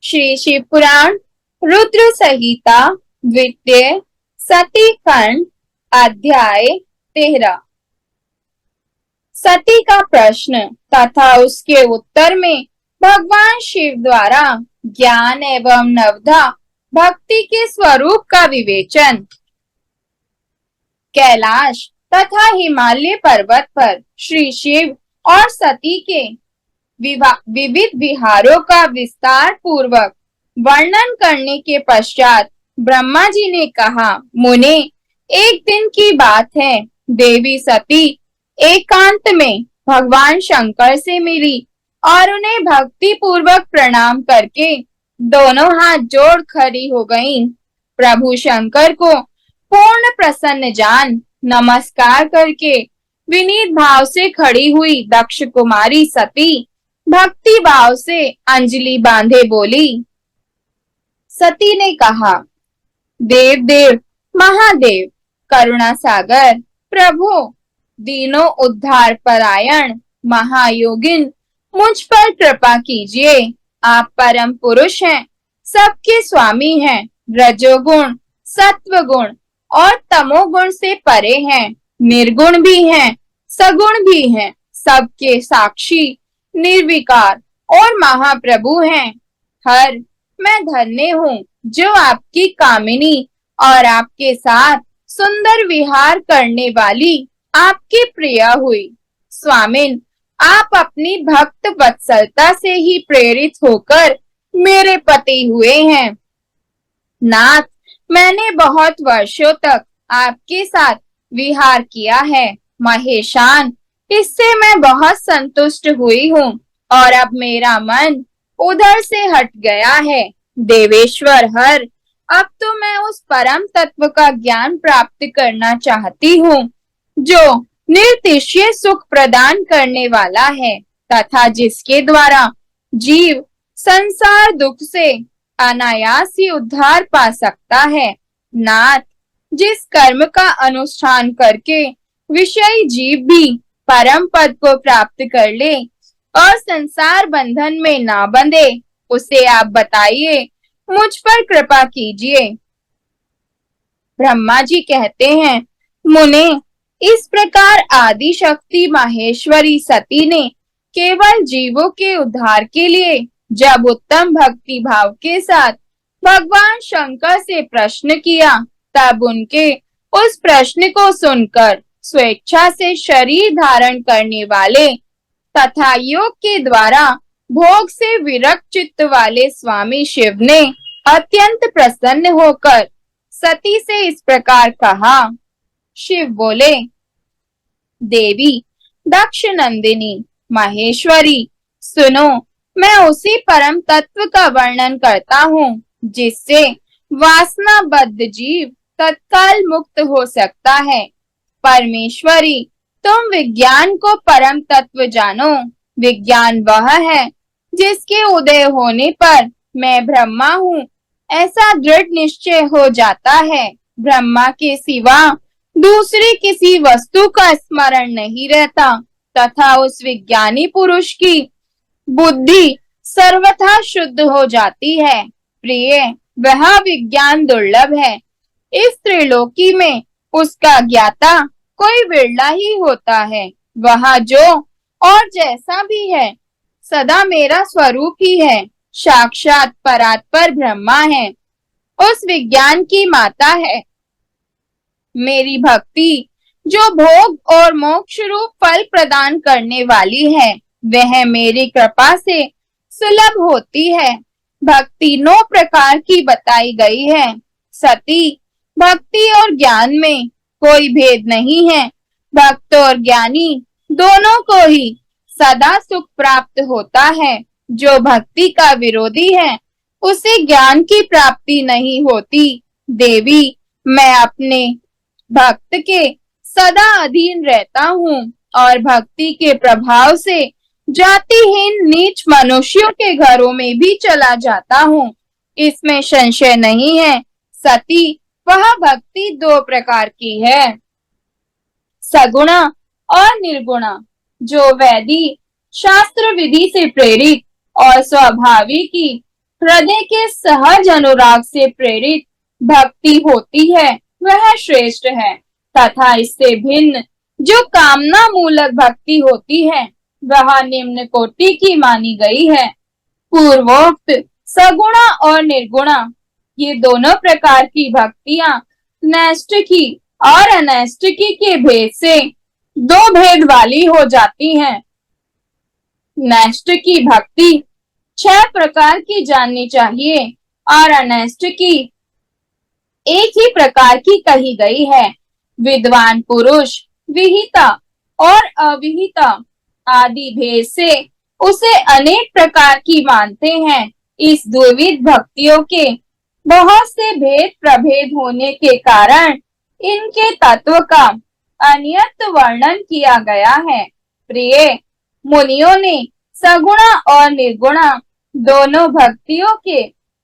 श्री शिव पुराण रुद्र संहिता द्वितीय सती खंड अध्याय 13। सती का प्रश्न तथा उसके उत्तर में भगवान शिव द्वारा ज्ञान एवं नवधा भक्ति के स्वरूप का विवेचन। कैलाश तथा हिमालय पर्वत पर श्री शिव और सती के विविध विहारों का विस्तार पूर्वक वर्णन करने के पश्चात ब्रह्मा जी ने कहा, मुने, एक दिन की बात है, देवी सती एकांत में भगवान शंकर से मिली और उन्हें भक्ति पूर्वक प्रणाम करके दोनों हाथ जोड़ खड़ी हो गईं। प्रभु शंकर को पूर्ण प्रसन्न जान नमस्कार करके विनीत भाव से खड़ी हुई दक्ष कुमारी सती भक्ति भाव से अंजलि बांधे बोली। सती ने कहा, देव देव महादेव, करुणा सागर प्रभु, दीनों उद्धार परायण महायोगिन, मुझ पर कृपा कीजिए। आप परम पुरुष हैं, सबके स्वामी हैं, रजोगुण सत्व गुण और तमोगुण से परे हैं, निर्गुण भी हैं, सगुण भी हैं, सबके साक्षी निर्विकार और महाप्रभु हैं। हर मैं धन्य हूँ जो आपकी कामिनी और आपके साथ सुंदर विहार करने वाली आपकी प्रिया हुई। स्वामिन, आप अपनी भक्त वत्सलता से ही प्रेरित होकर मेरे पति हुए हैं। नाथ, मैंने बहुत वर्षों तक आपके साथ विहार किया है। महेशान, इससे मैं बहुत संतुष्ट हुई हूँ और अब मेरा मन उधर से हट गया है। देवेश्वर हर, अब तो मैं उस परम तत्व का ज्ञान प्राप्त करना चाहती हूँ जो निर्तिशय सुख प्रदान करने वाला है तथा जिसके द्वारा जीव संसार दुख से अनायास ही उद्धार पा सकता है। नाथ, जिस कर्म का अनुष्ठान करके विषयी जीव भी परम पद को प्राप्त कर ले और संसार बंधन में ना बंधे, उसे आप बताइए, मुझ पर कृपा कीजिए। ब्रह्मा जी कहते हैं, मुने, इस प्रकार आदि शक्ति माहेश्वरी सती ने केवल जीवों के उद्धार के लिए जब उत्तम भक्ति भाव के साथ भगवान शंकर से प्रश्न किया, तब उनके उस प्रश्न को सुनकर स्वेच्छा से शरीर धारण करने वाले तथा योग के द्वारा भोग से विरक्त चित्त वाले स्वामी शिव ने अत्यंत प्रसन्न होकर सती से इस प्रकार कहा। शिव बोले, देवी दक्ष नंदिनी महेश्वरी, सुनो, मैं उसी परम तत्व का वर्णन करता हूँ जिससे वासनाबद्ध जीव तत्काल मुक्त हो सकता है। परमेश्वरी, तुम विज्ञान को परम तत्व जानो। विज्ञान वह है जिसके उदय होने पर मैं ब्रह्मा हूँ ऐसा दृढ़ निश्चय हो जाता है। ब्रह्मा के सिवा दूसरी किसी वस्तु का स्मरण नहीं रहता तथा उस विज्ञानी पुरुष की बुद्धि सर्वथा शुद्ध हो जाती है। प्रिय, वह विज्ञान दुर्लभ है। इस त्रिलोकी में उसका ज्ञाता कोई विरला ही होता है। वह जो और जैसा भी है सदा मेरा स्वरूप ही है, साक्षात परात्पर ब्रह्मा है, उस विज्ञान की माता है। मेरी भक्ति जो भोग और मोक्ष रूप फल प्रदान करने वाली है, वह मेरी कृपा से सुलभ होती है। भक्ति 9 प्रकार की बताई गई है। सती, भक्ति और ज्ञान में कोई भेद नहीं है। भक्त और ज्ञानी दोनों को ही सदा सुख प्राप्त होता है। जो भक्ति का विरोधी है उसे ज्ञान की प्राप्ति नहीं होती। देवी, मैं अपने भक्त के सदा अधीन रहता हूँ और भक्ति के प्रभाव से जातिहीन नीच मनुष्यों के घरों में भी चला जाता हूँ, इसमें संशय नहीं है। सती, वह भक्ति 2 प्रकार की है, सगुणा और निर्गुणा। जो वैदिक शास्त्र विधि से प्रेरित और स्वाभाविक की हृदय के सहज अनुराग से प्रेरित भक्ति होती है वह श्रेष्ठ है, तथा इससे भिन्न जो कामना मूलक भक्ति होती है वह निम्न कोटि की मानी गई है। पूर्वोक्त सगुणा और निर्गुणा ये दोनों प्रकार की भक्तियां नैष्ठिकी और अनैष्ठिकी के भेद से दो भेद वाली हो जाती हैं। नैष्ठिकी भक्ति 6 प्रकार की जाननी चाहिए और अनैष्ठिकी एक ही प्रकार की कही गई है। विद्वान पुरुष विहिता और अविहिता आदि भेद से उसे अनेक प्रकार की मानते हैं। इस द्विविध भक्तियों के बहुत से भेद प्रभेद होने के कारण इनके तत्व का अन्यत्र वर्णन किया गया है। प्रिय मुनियों ने सगुणा और निर्गुणा दोनों भक्तियों के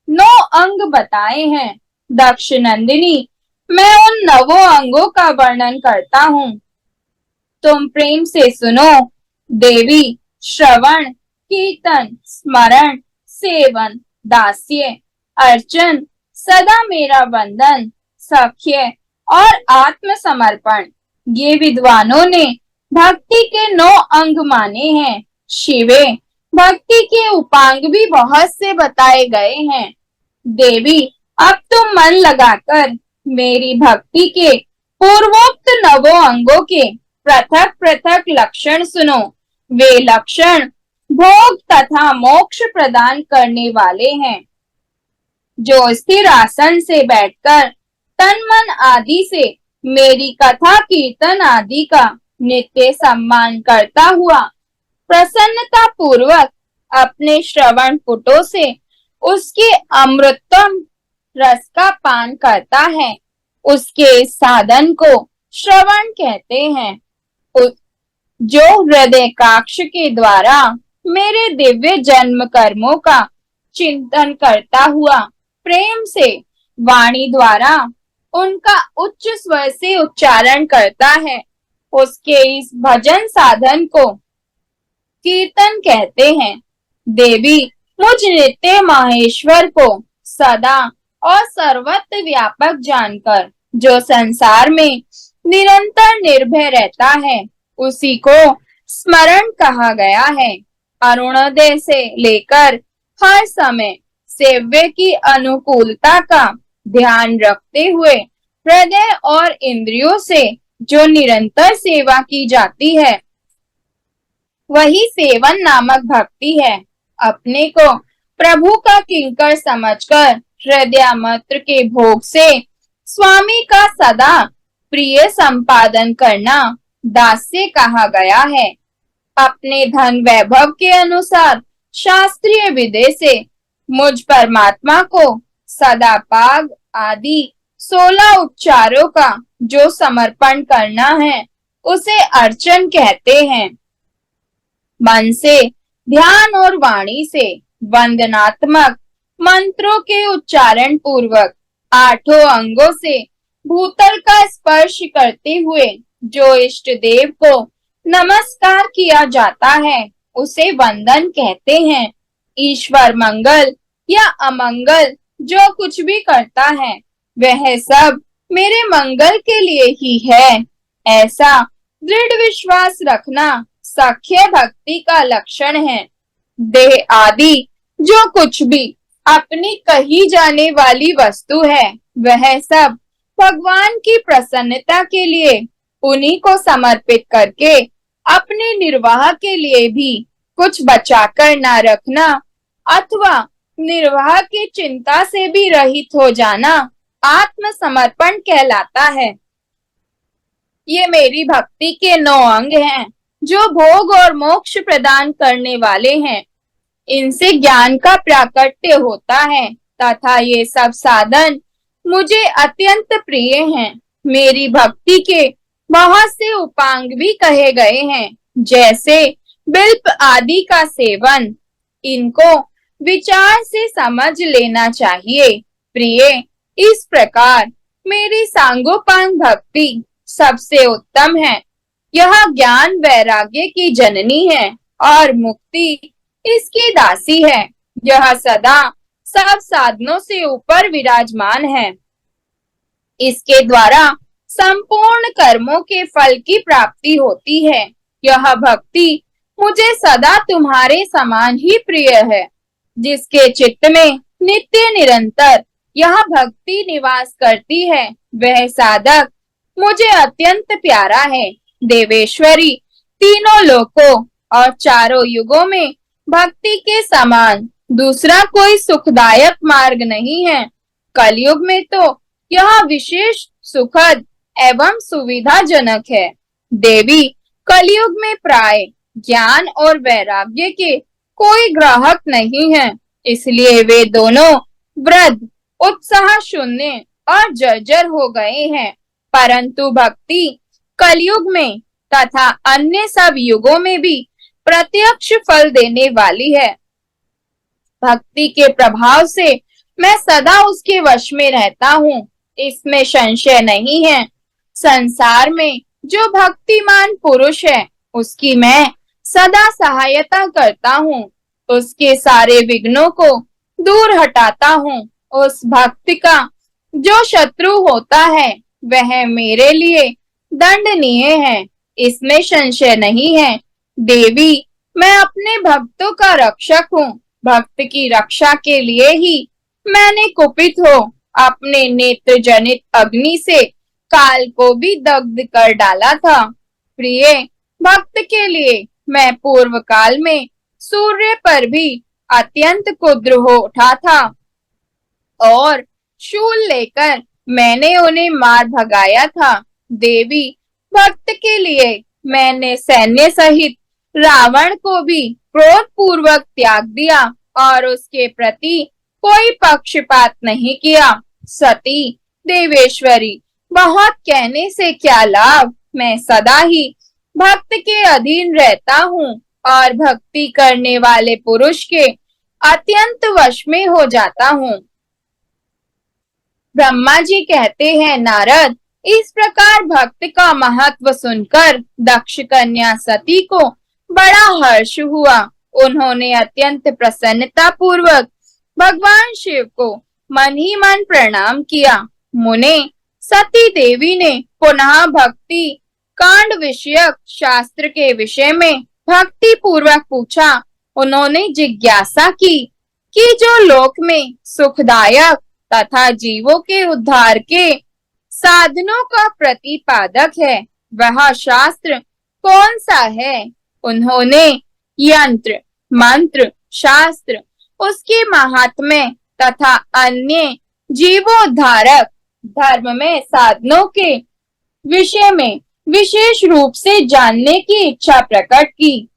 9 अंग बताए हैं। दक्ष नंदिनी, मैं उन 9 अंगों का वर्णन करता हूँ, तुम प्रेम से सुनो। देवी, श्रवण, कीर्तन, स्मरण, सेवन, दास्य, अर्चन, सदा मेरा वंदन, सख्य और आत्मसमर्पण ये विद्वानों ने भक्ति के 9 अंग माने हैं। शिवे, भक्ति के उपांग भी बहुत से बताए गए हैं। देवी, अब तुम मन लगाकर मेरी भक्ति के पूर्वोक्त 9 अंगों के पृथक पृथक लक्षण सुनो। वे लक्षण भोग तथा मोक्ष प्रदान करने वाले हैं। जो स्थिर आसन से बैठकर तन मन आदि से मेरी कथा कीर्तन आदि का नित्य सम्मान करता हुआ प्रसन्नता पूर्वक अपने श्रवण पुटों से उसके अमृतम रस का पान करता है, उसके साधन को श्रवण कहते हैं। जो हृदय काक्ष के द्वारा मेरे दिव्य जन्म कर्मों का चिंतन करता हुआ प्रेम से वाणी द्वारा उनका उच्च स्वर से उच्चारण करता है, उसके इस भजन साधन को कीर्तन कहते हैं। देवी, मुझ नित्य माहेश्वर को सदा और सर्वत्र व्यापक जानकर जो संसार में निरंतर निर्भय रहता है उसी को स्मरण कहा गया है। अरुणोदय से लेकर हर समय सेव्य की अनुकूलता का ध्यान रखते हुए हृदय और इंद्रियों से जो निरंतर सेवा की जाती है वही सेवन नामक भक्ति है। अपने को प्रभु का किंकर समझकर हृदय मात्र के भोग से स्वामी का सदा प्रिय संपादन करना दास्य कहा गया है। अपने धन वैभव के अनुसार शास्त्रीय विधि से मुझ परमात्मा को सदा पाग आदि 16 उपचारों का जो समर्पण करना है उसे अर्चन कहते हैं। मन से, ध्यान और वाणी से वंदनात्मक मंत्रों के उच्चारण पूर्वक 8 अंगों से भूतल का स्पर्श करते हुए जो इष्ट देव को नमस्कार किया जाता है उसे वंदन कहते हैं। ईश्वर मंगल या अमंगल जो कुछ भी करता है वह सब मेरे मंगल के लिए ही है, ऐसा दृढ़ विश्वास रखना सख्य भक्ति का लक्षण है। देह आदि जो कुछ भी अपनी कही जाने वाली वस्तु है वह सब भगवान की प्रसन्नता के लिए उन्हीं को समर्पित करके अपने निर्वाह के लिए भी कुछ बचाकर न रखना अथवा निर्वाह की चिंता से भी रहित हो जाना आत्मसमर्पण कहलाता है। ये मेरी भक्ति के 9 अंग हैं जो भोग और मोक्ष प्रदान करने वाले हैं। इनसे ज्ञान का प्राकट्य होता है तथा ये सब साधन मुझे अत्यंत प्रिय हैं। मेरी भक्ति के बहुत से उपांग भी कहे गए हैं, जैसे बिल्व आदि का सेवन। इनको विचार से समझ लेना चाहिए। प्रिय, इस प्रकार मेरी सांगोपांग भक्ति सबसे उत्तम है। यह ज्ञान वैराग्य की जननी है और मुक्ति इसकी दासी है। यह सदा सब साधनों से ऊपर विराजमान है। इसके द्वारा संपूर्ण कर्मों के फल की प्राप्ति होती है। यह भक्ति मुझे सदा तुम्हारे समान ही प्रिय है। जिसके चित्त में नित्य निरंतर यह भक्ति निवास करती है, वह साधक मुझे अत्यंत प्यारा है। देवेश्वरी, तीनों लोकों और चारों युगों में भक्ति के समान दूसरा कोई सुखदायक मार्ग नहीं है। कलयुग में तो यह विशेष सुखद एवं सुविधाजनक है। देवी, कलयुग में प्राय ज्ञान और वैराग्य के कोई ग्राहक नहीं है, इसलिए वे दोनों वृद्ध, उत्साह शून्य और जर्जर हो गए हैं। परंतु भक्ति कलयुग में तथा अन्य सब युगों में भी प्रत्यक्ष फल देने वाली है। भक्ति के प्रभाव से मैं सदा उसके वश में रहता हूँ, इसमें संशय नहीं है। संसार में जो भक्तिमान पुरुष है, उसकी मैं सदा सहायता करता हूँ, उसके सारे विघ्नों को दूर हटाता हूँ। उस भक्त का जो शत्रु होता है, वह मेरे लिए दंडनीय है, इसमें संशय नहीं है। देवी, मैं अपने भक्तों का रक्षक हूँ। भक्त की रक्षा के लिए ही मैंने कुपित हो अपने नेत्र जनित अग्नि से काल को भी दग्ध कर डाला था। प्रिय भक्त के लिए मैं पूर्व काल में सूर्य पर भी अत्यंत क्रुद्ध हो उठा था और शूल लेकर मैंने उन्हें मार भगाया था। देवी, भक्त के लिए मैंने सैन्य सहित रावण को भी क्रोध पूर्वक त्याग दिया और उसके प्रति कोई पक्षपात नहीं किया। सती देवेश्वरी, बहुत कहने से क्या लाभ, मैं सदा ही भक्त के अधीन रहता हूँ और भक्ति करने वाले पुरुष के अत्यंत वश में हो जाता हूँ। ब्रह्मा जी कहते हैं, नारद, इस प्रकार भक्त का महत्व सुनकर दक्ष कन्या सती को बड़ा हर्ष हुआ। उन्होंने अत्यंत प्रसन्नता पूर्वक भगवान शिव को मन ही मन प्रणाम किया। मुने, सती देवी ने पुनः भक्ति कांड विषयक शास्त्र के विषय में भक्ति पूर्वक पूछा। उन्होंने जिज्ञासा की कि जो लोक में सुखदायक तथा जीवों के उद्धार के साधनों का प्रतिपादक है, वह शास्त्र कौन सा है? उन्होंने यंत्र, मंत्र, शास्त्र, उसके महात्म्य तथा अन्य जीवोद्धारक धर्म में साधनों के विषय में विशेष रूप से जानने की इच्छा प्रकट की।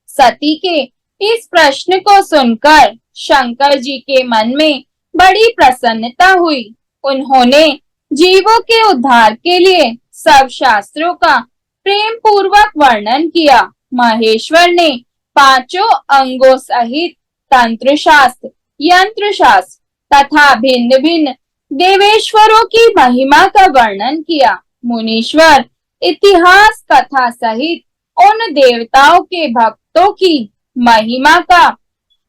सती के इस प्रश्न को सुनकर शंकर जी के मन में बड़ी प्रसन्नता हुई। उन्होंने जीवों के उद्धार के लिए सब शास्त्रों का प्रेम पूर्वक वर्णन किया। महेश्वर ने पांचों अंगों सहित तंत्र शास्त्र, यंत्र शास्त्र तथा भिन्न भिन्न देवेश्वरों की महिमा का वर्णन किया। मुनीश्वर इतिहास कथा सहित उन देवताओं के भक्तों की महिमा का,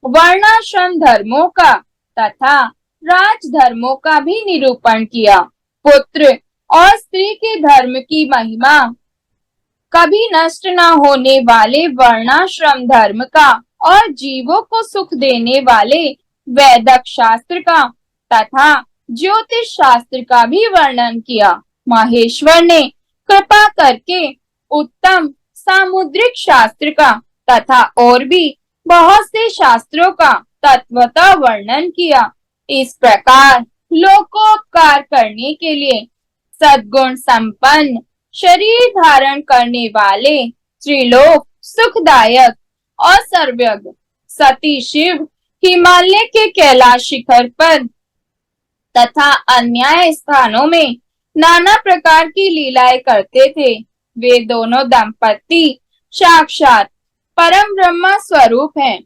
वर्णाश्रम धर्मों का तथा राज धर्मों का भी निरूपण किया। पुत्र और स्त्री के धर्म की महिमा, कभी नष्ट न होने वाले वर्णाश्रम धर्म का और जीवों को सुख देने वाले वैदिक शास्त्र का तथा ज्योतिष शास्त्र का भी वर्णन किया। महेश्वर ने कृपा करके उत्तम सामुद्रिक शास्त्र का तथा और भी बहुत से शास्त्रों का तत्वतः वर्णन किया। इस प्रकार लोकोपकार करने के लिए सद्गुण संपन्न शरीर धारण करने वाले त्रिलोक सुखदायक और सर्वज्ञ सती शिव हिमालय के कैलाश शिखर पर तथा अन्य स्थानों में नाना प्रकार की लीलाएं करते थे। वे दोनों दंपति साक्षात परम ब्रह्म स्वरूप हैं।